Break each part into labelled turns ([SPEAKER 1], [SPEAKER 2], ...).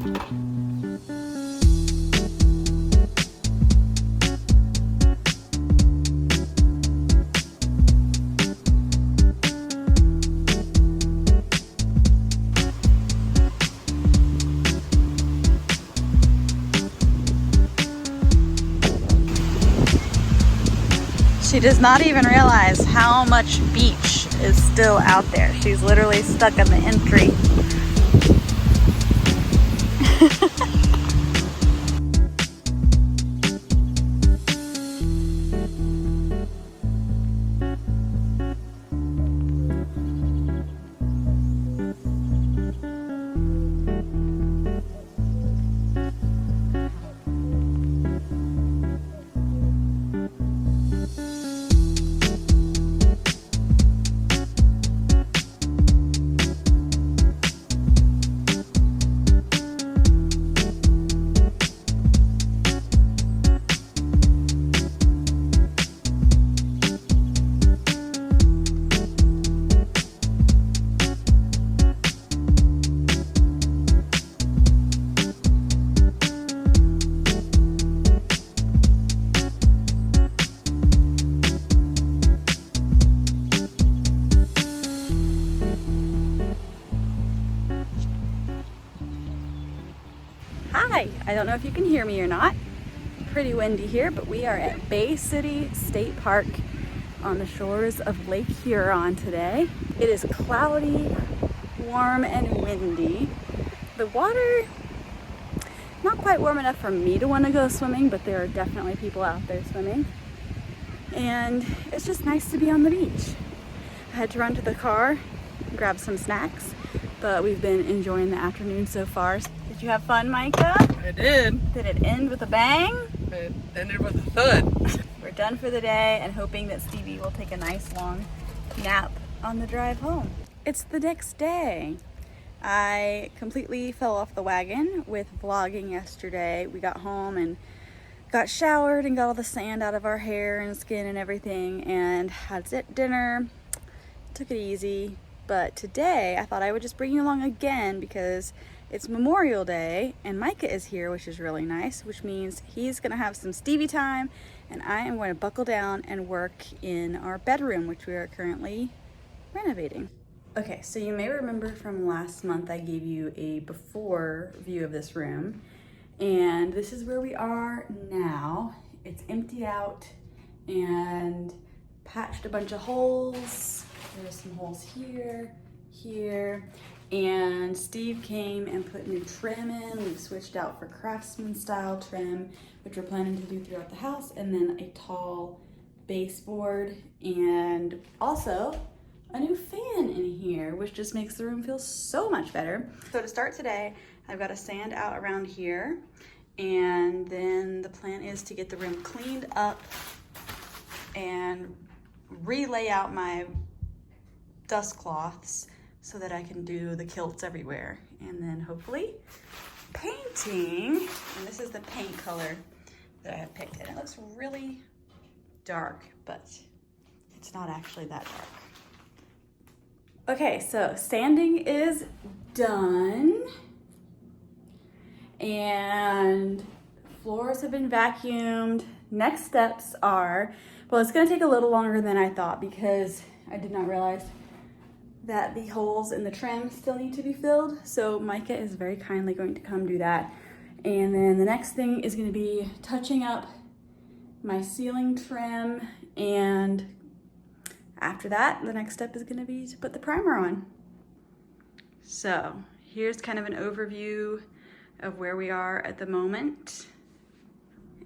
[SPEAKER 1] She does not even realize how much beach is still out there. She's literally stuck in the entry. Hi, I don't know if you can hear me or not. Pretty windy here, but we are at Bay City State Park on the shores of Lake Huron today. It is cloudy, warm, and windy. The water, not quite warm enough for me to want to go swimming, but there are definitely people out there swimming. And it's just nice to be on the beach. I had to run to the car, grab some snacks, but we've been enjoying the afternoon so far. Did you have fun, Micah?
[SPEAKER 2] I did.
[SPEAKER 1] Did it end with a bang?
[SPEAKER 2] It ended with a thud.
[SPEAKER 1] We're done for the day and hoping that Stevie will take a nice long nap on the drive home. It's the next day. I completely fell off the wagon with vlogging yesterday. We got home and got showered and got all the sand out of our hair and skin and everything and had dinner. Took it easy. But today I thought I would just bring you along again because it's Memorial Day and Micah is here, which is really nice, which means he's gonna have some Stevie time and I am going to buckle down and work in our bedroom, which we are currently renovating. Okay, so you may remember from last month I gave you a before view of this room, and this is where we are now. It's emptied out and patched a bunch of holes. There's some holes here, here, and Steve came and put new trim in. We've switched out for Craftsman style trim, which we're planning to do throughout the house, and then a tall baseboard, and also a new fan in here, which just makes the room feel so much better. So to start today, I've got to sand out around here, and then the plan is to get the room cleaned up and relay out my dust cloths so that I can do the kilts everywhere. And then hopefully painting, and this is the paint color that I have picked, and it looks really dark, but it's not actually that dark. Okay, so sanding is done and floors have been vacuumed. Next steps are, well, it's gonna take a little longer than I thought because I did not realize that the holes in the trim still need to be filled. So Micah is very kindly going to come do that. And then the next thing is gonna be touching up my ceiling trim, and after that, the next step is gonna be to put the primer on. So here's kind of an overview of where we are at the moment.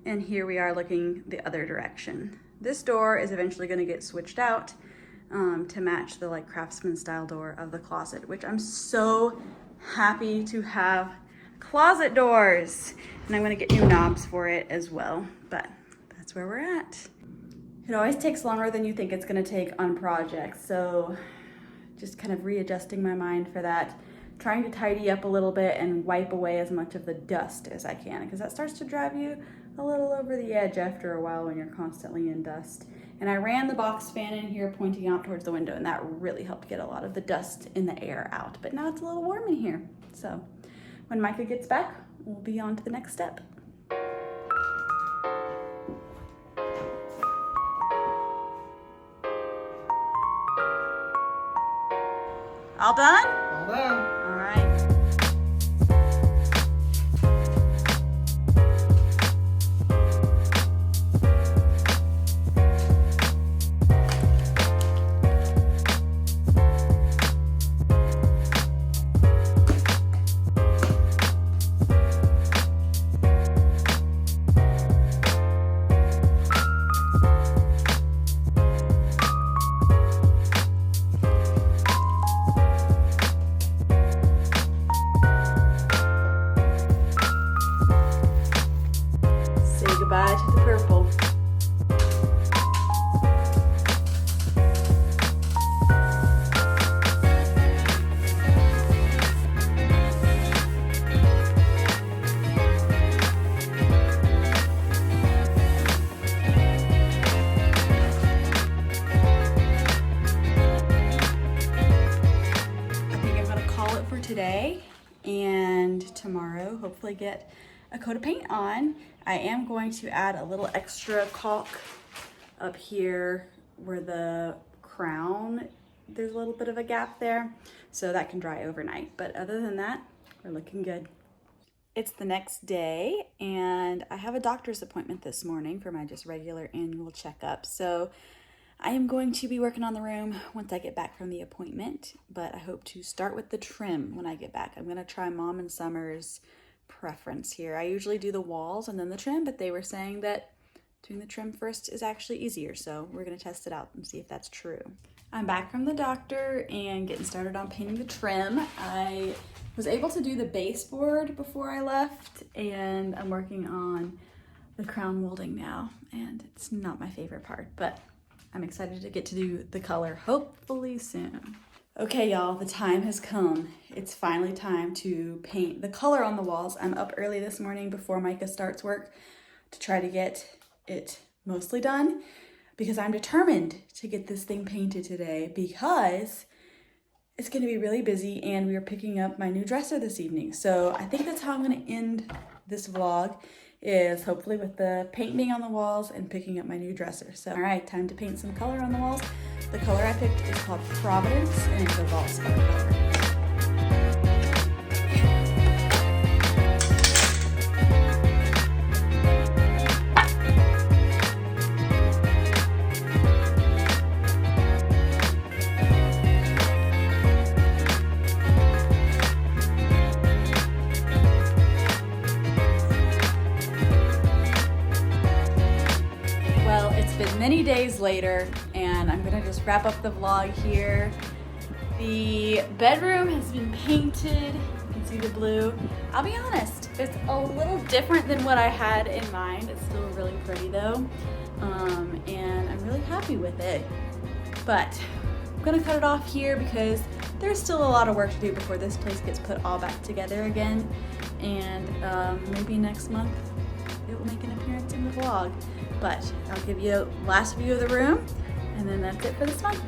[SPEAKER 1] And here we are looking the other direction. This door is eventually gonna get switched out to match the like Craftsman style door of the closet, which I'm so happy to have closet doors. And I'm gonna get new knobs for it as well, but that's where we're at. It always takes longer than you think it's gonna take on projects, so just kind of readjusting my mind for that, trying to tidy up a little bit and wipe away as much of the dust as I can, because that starts to drive you a little over the edge after a while when you're constantly in dust. And I ran the box fan in here pointing out towards the window, and that really helped get a lot of the dust in the air out. But now it's a little warm in here. So when Micah gets back, we'll be on to the next step. All done?
[SPEAKER 2] All done.
[SPEAKER 1] All right. Goodbye to the purple. I think I'm gonna call it for today, and tomorrow hopefully get a coat of paint on. I am going to add a little extra caulk up here where the crown, there's a little bit of a gap there, so that can dry overnight. But other than that, we're looking good. It's the next day, and I have a doctor's appointment this morning for my just regular annual checkup. So I am going to be working on the room once I get back from the appointment, but I hope to start with the trim when I get back. I'm gonna try Mom and Summer's preference here. I usually do the walls and then the trim, but they were saying that doing the trim first is actually easier, so we're gonna test it out and see if that's true. I'm back from the doctor and getting started on painting the trim. I was able to do the baseboard before I left, and I'm working on the crown molding now, and it's not my favorite part, but I'm excited to get to do the color hopefully soon. Okay, y'all, the time has come. It's finally time to paint the color on the walls. I'm up early this morning before Micah starts work to try to get it mostly done, because I'm determined to get this thing painted today, because it's gonna be really busy and we are picking up my new dresser this evening. So I think that's how I'm gonna end this vlog, is hopefully with the paint being on the walls and picking up my new dresser. So, all right, time to paint some color on the walls. The color I picked is called Providence, and it's a Valspar color. Many days later, and I'm gonna just wrap up the vlog here. The bedroom has been painted. You can see the blue. I'll be honest, it's a little different than what I had in mind. It's still really pretty though, and I'm really happy with it. But I'm gonna cut it off here because there's still a lot of work to do before this place gets put all back together again, and maybe next month it will make an appearance in the vlog. But I'll give you a last view of the room, and then that's it for this month.